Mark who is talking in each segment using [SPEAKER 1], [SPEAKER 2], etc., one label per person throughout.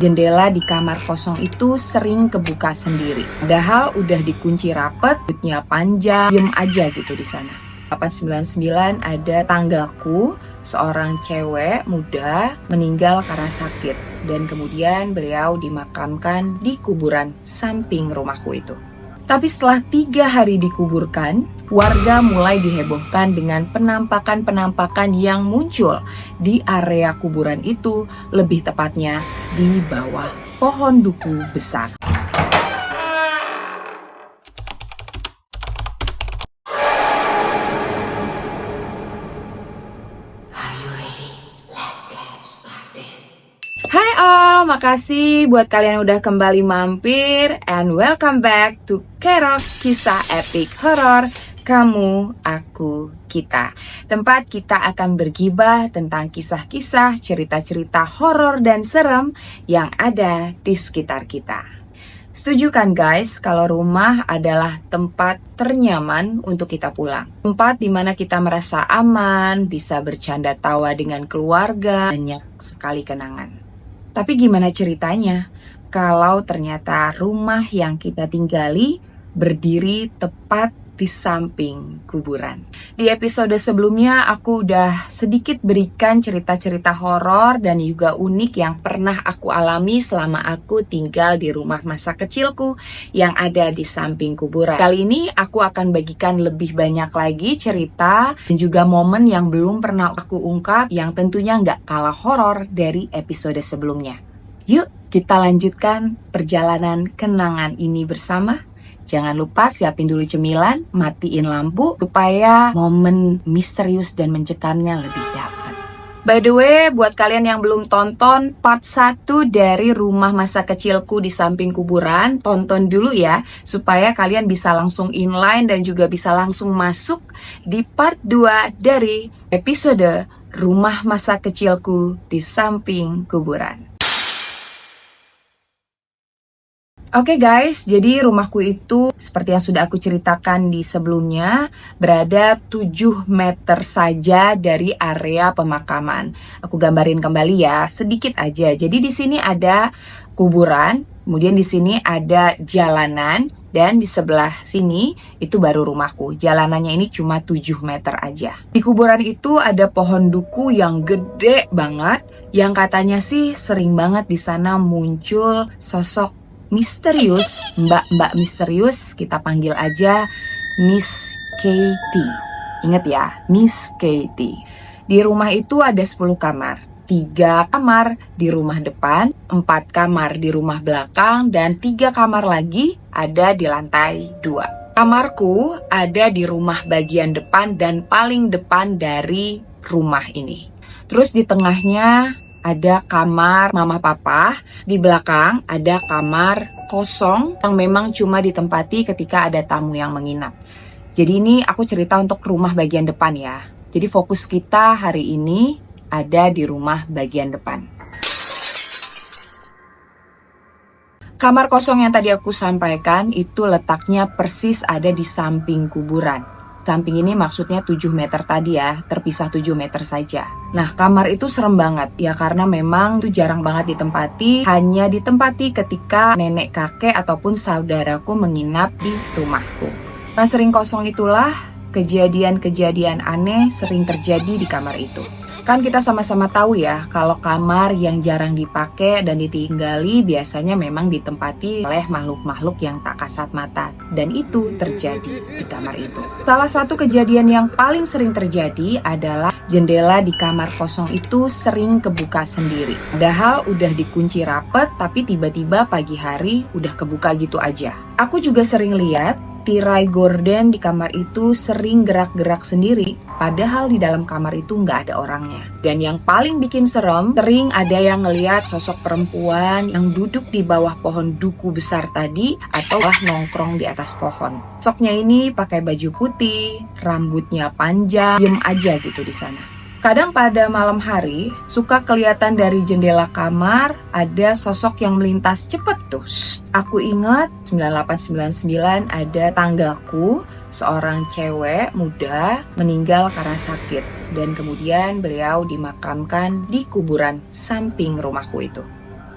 [SPEAKER 1] Jendela di kamar kosong itu sering kebuka sendiri. Padahal udah dikunci rapet, rambutnya panjang, diem aja gitu di sana. 899 ada tanggaku, seorang cewek muda meninggal karena sakit. Dan kemudian beliau dimakamkan di kuburan samping rumahku itu. Tapi setelah 3 hari dikuburkan, warga mulai dihebohkan dengan penampakan-penampakan yang muncul di area kuburan itu, lebih tepatnya di bawah pohon duku besar. Hai all, makasih buat kalian yang udah kembali mampir and welcome back to Kerok Kisah Epik Horor Kamu, Aku, Kita. Tempat kita akan bergibah tentang kisah-kisah, cerita-cerita horor dan serem yang ada di sekitar kita. Setuju kan guys, kalau rumah adalah tempat ternyaman untuk kita pulang. Tempat dimana kita merasa aman, bisa bercanda tawa dengan keluarga, banyak sekali kenangan. Tapi gimana ceritanya kalau ternyata rumah yang kita tinggali berdiri tepat di samping kuburan? Di episode sebelumnya aku udah sedikit berikan cerita-cerita horor dan juga unik yang pernah aku alami selama aku tinggal di rumah masa kecilku yang ada di samping kuburan. Kali ini aku akan bagikan lebih banyak lagi cerita dan juga momen yang belum pernah aku ungkap yang tentunya nggak kalah horor dari episode sebelumnya. Yuk kita lanjutkan perjalanan kenangan ini bersama. Jangan lupa siapin dulu cemilan, matiin lampu supaya momen misterius dan mencekamnya lebih dapat. By the way, buat kalian yang belum tonton part 1 dari rumah masa kecilku di samping kuburan, tonton dulu ya, supaya kalian bisa langsung inline dan juga bisa langsung masuk di part 2 dari episode rumah masa kecilku di samping kuburan. Oke guys, jadi rumahku itu seperti yang sudah aku ceritakan di sebelumnya berada 7 meter saja dari area pemakaman. Aku gambarin kembali ya, sedikit aja. Jadi di sini ada kuburan, kemudian di sini ada jalanan dan di sebelah sini itu baru rumahku. Jalanannya ini cuma 7 meter aja. Di kuburan itu ada pohon duku yang gede banget yang katanya sih sering banget di sana muncul sosok misterius, mbak-mbak misterius, kita panggil aja Miss Katie. Ingat ya, Miss Katie. Di rumah itu ada 10 kamar. 3 kamar di rumah depan, 4 kamar di rumah belakang, dan 3 kamar lagi ada di lantai 2. Kamarku ada di rumah bagian depan dan paling depan dari rumah ini. Terus di tengahnya ada kamar mama papa, di belakang ada kamar kosong yang memang cuma ditempati ketika ada tamu yang menginap. Jadi ini aku cerita untuk rumah bagian depan ya. Jadi fokus kita hari ini ada di rumah bagian depan. Kamar kosong yang tadi aku sampaikan itu letaknya persis ada di samping kuburan. Samping ini maksudnya 7 meter tadi ya, terpisah 7 meter saja. Nah, kamar itu serem banget ya karena memang itu jarang banget ditempati, hanya ditempati ketika nenek kakek ataupun saudaraku menginap di rumahku. Nah, sering kosong itulah kejadian-kejadian aneh sering terjadi di kamar itu. Kan kita sama-sama tahu ya, kalau kamar yang jarang dipakai dan ditinggali biasanya memang ditempati oleh makhluk-makhluk yang tak kasat mata. Dan itu terjadi di kamar itu. Salah satu kejadian yang paling sering terjadi adalah jendela di kamar kosong itu sering kebuka sendiri. Padahal udah dikunci rapet, tapi tiba-tiba pagi hari udah kebuka gitu aja. Aku juga sering lihat tirai gorden di kamar itu sering gerak-gerak sendiri, padahal di dalam kamar itu nggak ada orangnya. Dan yang paling bikin serem, sering ada yang ngelihat sosok perempuan yang duduk di bawah pohon duku besar tadi atau malah nongkrong di atas pohon. Sosoknya ini pakai baju putih, rambutnya panjang, diem aja gitu di sana. Kadang pada malam hari, suka kelihatan dari jendela kamar ada sosok yang melintas cepet tuh. Aku ingat 9899 ada tanggaku, seorang cewek muda meninggal karena sakit. Dan kemudian beliau dimakamkan di kuburan samping rumahku itu.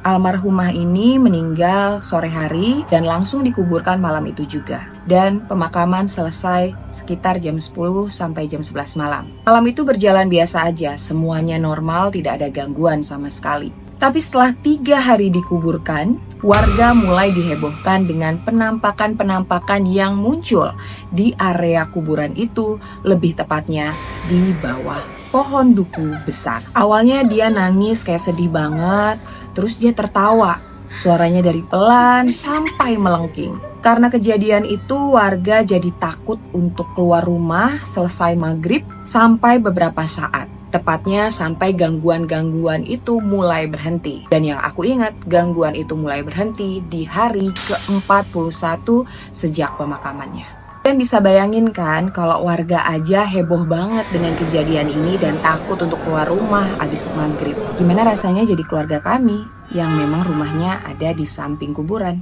[SPEAKER 1] Almarhumah ini meninggal sore hari dan langsung dikuburkan malam itu juga. Dan pemakaman selesai sekitar jam 10 sampai jam 11 malam. Malam itu berjalan biasa aja, semuanya normal, tidak ada gangguan sama sekali. Tapi setelah 3 hari dikuburkan, warga mulai dihebohkan dengan penampakan-penampakan yang muncul di area kuburan itu, lebih tepatnya di bawah pohon duku besar. Awalnya dia nangis kayak sedih banget, terus dia tertawa. Suaranya dari pelan sampai melengking. Karena kejadian itu warga jadi takut untuk keluar rumah selesai maghrib sampai beberapa saat. Tepatnya sampai gangguan-gangguan itu mulai berhenti. Dan yang aku ingat, gangguan itu mulai berhenti di hari ke-41 sejak pemakamannya. Dan bisa bayangin kan, kalau warga aja heboh banget dengan kejadian ini dan takut untuk keluar rumah abis maghrib. Gimana rasanya jadi keluarga kami yang memang rumahnya ada di samping kuburan?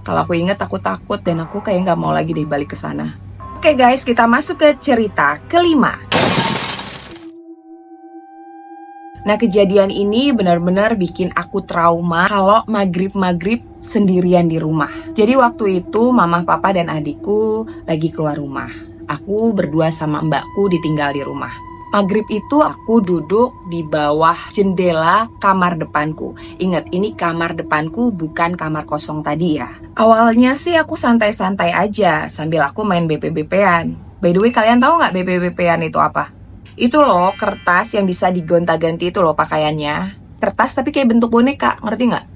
[SPEAKER 1] Kalau aku ingat, aku takut dan aku kayak nggak mau lagi deh balik ke sana. Oke guys, kita masuk ke cerita kelima. Nah, kejadian ini benar-benar bikin aku trauma kalau maghrib-maghrib sendirian di rumah. Jadi waktu itu mama, papa, dan adikku lagi keluar rumah. Aku berdua sama mbakku ditinggal di rumah. Maghrib itu aku duduk di bawah jendela kamar depanku. Ingat, ini kamar depanku bukan kamar kosong tadi ya. Awalnya sih aku santai-santai aja sambil aku main BP-BP-an. By the way, kalian tahu nggak BP-BP-an itu apa? Itu loh, kertas yang bisa digonta-ganti itu loh pakaiannya. Kertas tapi kayak bentuk boneka, ngerti nggak?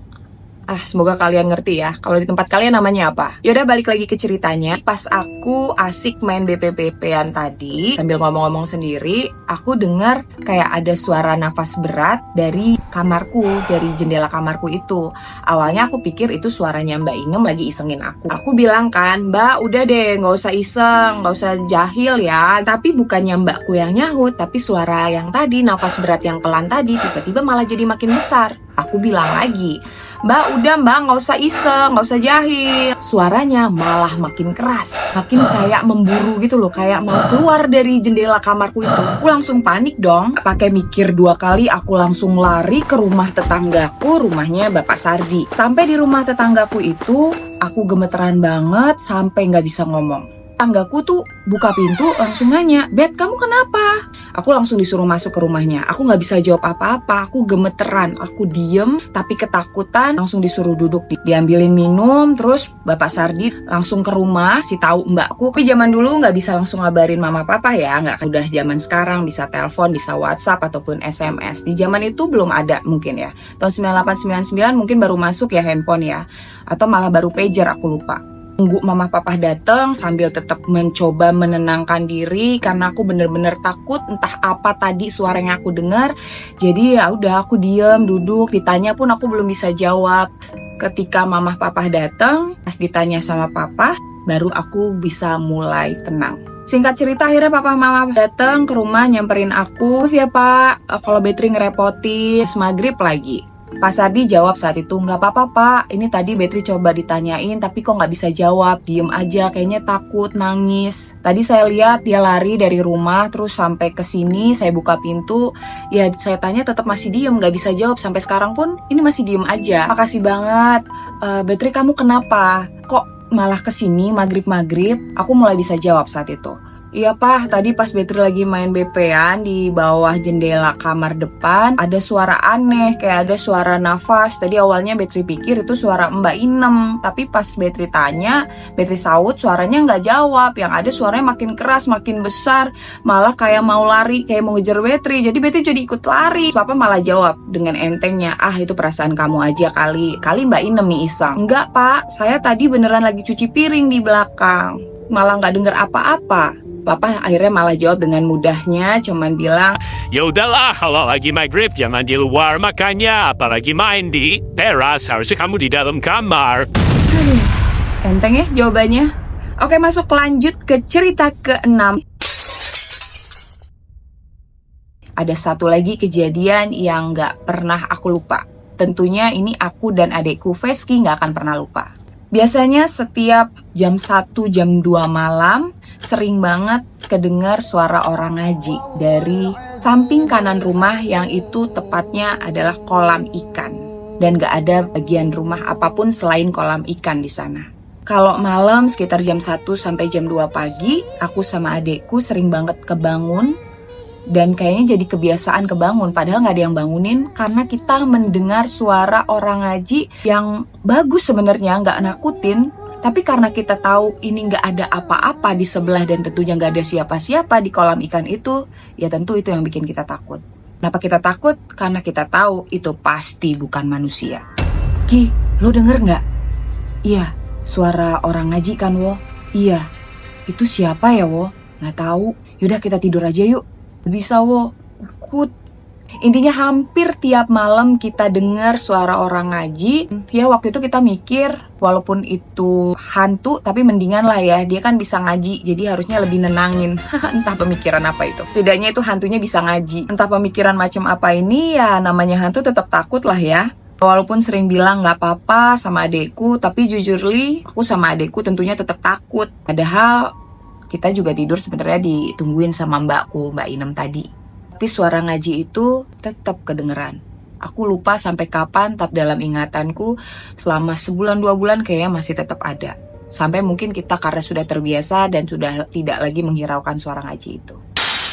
[SPEAKER 1] Semoga kalian ngerti ya. Kalau di tempat kalian namanya apa? Yaudah, balik lagi ke ceritanya. Pas aku asik main BP-BP-an tadi, sambil ngomong-ngomong sendiri, aku dengar kayak ada suara nafas berat dari kamarku, dari jendela kamarku itu. Awalnya aku pikir itu suaranya Mbak Inem lagi isengin aku. Aku bilang kan, Mbak udah deh, nggak usah iseng, nggak usah jahil ya. Tapi bukannya mbakku yang nyahut, tapi suara yang tadi, nafas berat yang pelan tadi, tiba-tiba malah jadi makin besar. Aku bilang lagi, Mbak udah mbak, nggak usah iseng, nggak usah jahil. Suaranya malah makin keras, makin kayak memburu gitu loh, kayak mau keluar dari jendela kamarku itu. Aku langsung panik dong, pakai mikir 2 kali, aku langsung lari ke rumah tetanggaku, rumahnya Bapak Sardi. Sampai di rumah tetanggaku itu, aku gemeteran banget sampai nggak bisa ngomong. Tetanggaku tuh buka pintu langsung nanya, Bet kamu kenapa? Aku langsung disuruh masuk ke rumahnya. Aku nggak bisa jawab apa-apa, aku gemeteran, aku diem tapi ketakutan. Langsung disuruh duduk, diambilin minum. Terus Bapak Sardi langsung ke rumah, si tahu mbakku. Tapi zaman dulu nggak bisa langsung ngabarin mama papa ya, nggak. Udah zaman sekarang bisa telepon, bisa WhatsApp ataupun SMS. Di zaman itu belum ada mungkin ya. Tahun 98-99 mungkin baru masuk ya handphone ya, atau malah baru pager, aku lupa. Tunggu mama papa datang sambil tetap mencoba menenangkan diri karena aku bener-bener takut entah apa tadi suara yang aku dengar. Jadi ya udah, aku diem duduk, ditanya pun aku belum bisa jawab. Ketika mama papa datang, pas ditanya sama papa, baru aku bisa mulai tenang. Singkat cerita, akhirnya papa mama datang ke rumah nyamperin aku. Maaf ya pak, kalau Betri ngerepotin, maghrib lagi. Pak Sardi jawab saat itu, nggak apa-apa pak, ini tadi Betri coba ditanyain tapi kok nggak bisa jawab, diem aja, kayaknya takut, nangis. Tadi saya lihat dia lari dari rumah terus sampai ke sini, saya buka pintu, ya saya tanya tetap masih diem, nggak bisa jawab, sampai sekarang pun ini masih diem aja. Makasih banget, Betri kamu kenapa? Kok malah kesini maghrib-maghrib? Aku mulai bisa jawab saat itu. Iya pak, tadi pas Betri lagi main BP-an di bawah jendela kamar depan, ada suara aneh, kayak ada suara nafas. Tadi awalnya Betri pikir itu suara Mbak Inem, tapi pas Betri tanya, Betri saut suaranya nggak jawab. Yang ada suaranya makin keras, makin besar, malah kayak mau lari, kayak mau ngejar Betri. Jadi Betri jadi ikut lari. Papa malah jawab dengan entengnya, itu perasaan kamu aja kali Mbak Inem nih iseng. Enggak pak, saya tadi beneran lagi cuci piring di belakang, malah nggak denger apa-apa. Papa akhirnya malah jawab dengan mudahnya, cuman bilang,
[SPEAKER 2] ya udahlah, kalau lagi maghrib jangan di luar makanya, apalagi main di teras, harusnya kamu di dalam kamar.
[SPEAKER 1] Aduh, enteng ya jawabannya. Oke, masuk lanjut ke cerita ke-6. Ada satu lagi kejadian yang gak pernah aku lupa. Tentunya ini aku dan adekku Veski gak akan pernah lupa. Biasanya setiap jam 1, jam 2 malam, sering banget kedengar suara orang ngaji dari samping kanan rumah yang itu tepatnya adalah kolam ikan. dan gak ada bagian rumah apapun selain kolam ikan di sana. Kalau malam sekitar jam 1 sampai jam 2 pagi, aku sama adekku sering banget kebangun. Dan kayaknya jadi kebiasaan kebangun, padahal gak ada yang bangunin karena kita mendengar suara orang ngaji yang bagus sebenarnya, gak nakutin. Tapi karena kita tahu ini gak ada apa-apa di sebelah dan tentunya gak ada siapa-siapa di kolam ikan itu, ya tentu itu yang bikin kita takut. Kenapa kita takut? Karena kita tahu itu pasti bukan manusia. Ki, lo denger gak? Iya, suara orang ngaji kan, Wo? Iya, itu siapa ya, Wo? Gak tahu. Yaudah kita tidur aja yuk. Bisa, Wo. Ukut. Intinya hampir tiap malam kita dengar suara orang ngaji. Ya waktu itu kita mikir, walaupun itu hantu, tapi mendingan lah ya. Dia kan bisa ngaji, jadi harusnya lebih nenangin. Entah pemikiran apa itu. Setidaknya itu hantunya bisa ngaji. Entah pemikiran macam apa ini, ya namanya hantu tetap takut lah ya. Walaupun sering bilang gak apa-apa sama adekku, tapi jujur li, aku sama adekku tentunya tetap takut. Padahal kita juga tidur sebenarnya ditungguin sama mbakku, Mbak Inem tadi. Tapi suara ngaji itu tetap kedengeran. Aku lupa sampai kapan, tapi dalam ingatanku selama sebulan 2 bulan kayaknya masih tetap ada. Sampai mungkin kita karena sudah terbiasa dan sudah tidak lagi menghiraukan suara ngaji itu.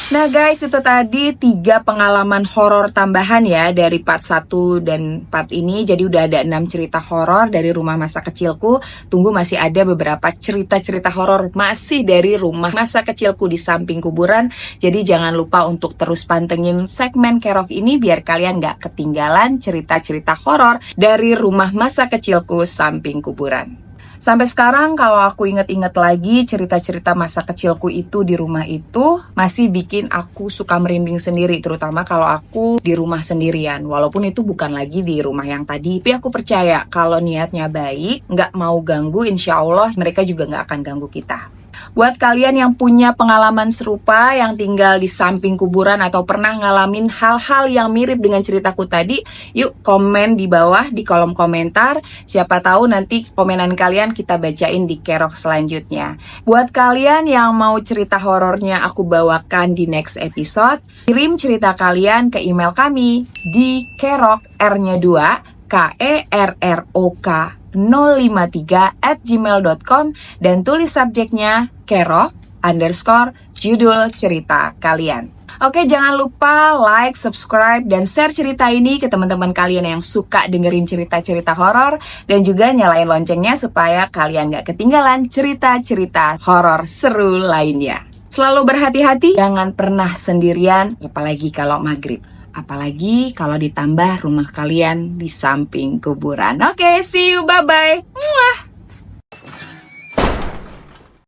[SPEAKER 1] Nah guys, itu tadi 3 pengalaman horor tambahan ya dari part 1 dan part ini. Jadi udah ada 6 cerita horor dari rumah masa kecilku. Tunggu masih ada beberapa cerita-cerita horor masih dari rumah masa kecilku di samping kuburan. Jadi jangan lupa untuk terus pantengin segmen Kerok ini biar kalian gak ketinggalan cerita-cerita horor dari rumah masa kecilku samping kuburan. Sampai sekarang kalau aku inget-inget lagi cerita-cerita masa kecilku itu di rumah itu masih bikin aku suka merinding sendiri, terutama kalau aku di rumah sendirian. Walaupun itu bukan lagi di rumah yang tadi, tapi aku percaya kalau niatnya baik, nggak mau ganggu, insya Allah mereka juga nggak akan ganggu kita. Buat kalian yang punya pengalaman serupa, yang tinggal di samping kuburan atau pernah ngalamin hal-hal yang mirip dengan ceritaku tadi, yuk komen di bawah di kolom komentar. Siapa tahu nanti komenan kalian kita bacain di Kerok selanjutnya. Buat kalian yang mau cerita horornya aku bawakan di next episode, kirim cerita kalian ke email kami di kerok R-nya 2 KERROK 053@gmail.com dan tulis subjeknya Kerok _judul cerita kalian. Oke, jangan lupa like, subscribe, dan share cerita ini ke teman-teman kalian yang suka dengerin cerita-cerita horor dan juga nyalain loncengnya supaya kalian gak ketinggalan cerita-cerita horor seru lainnya. Selalu berhati-hati, jangan pernah sendirian, apalagi kalau maghrib. Apalagi kalau ditambah rumah kalian di samping kuburan. Oke, see you, bye-bye.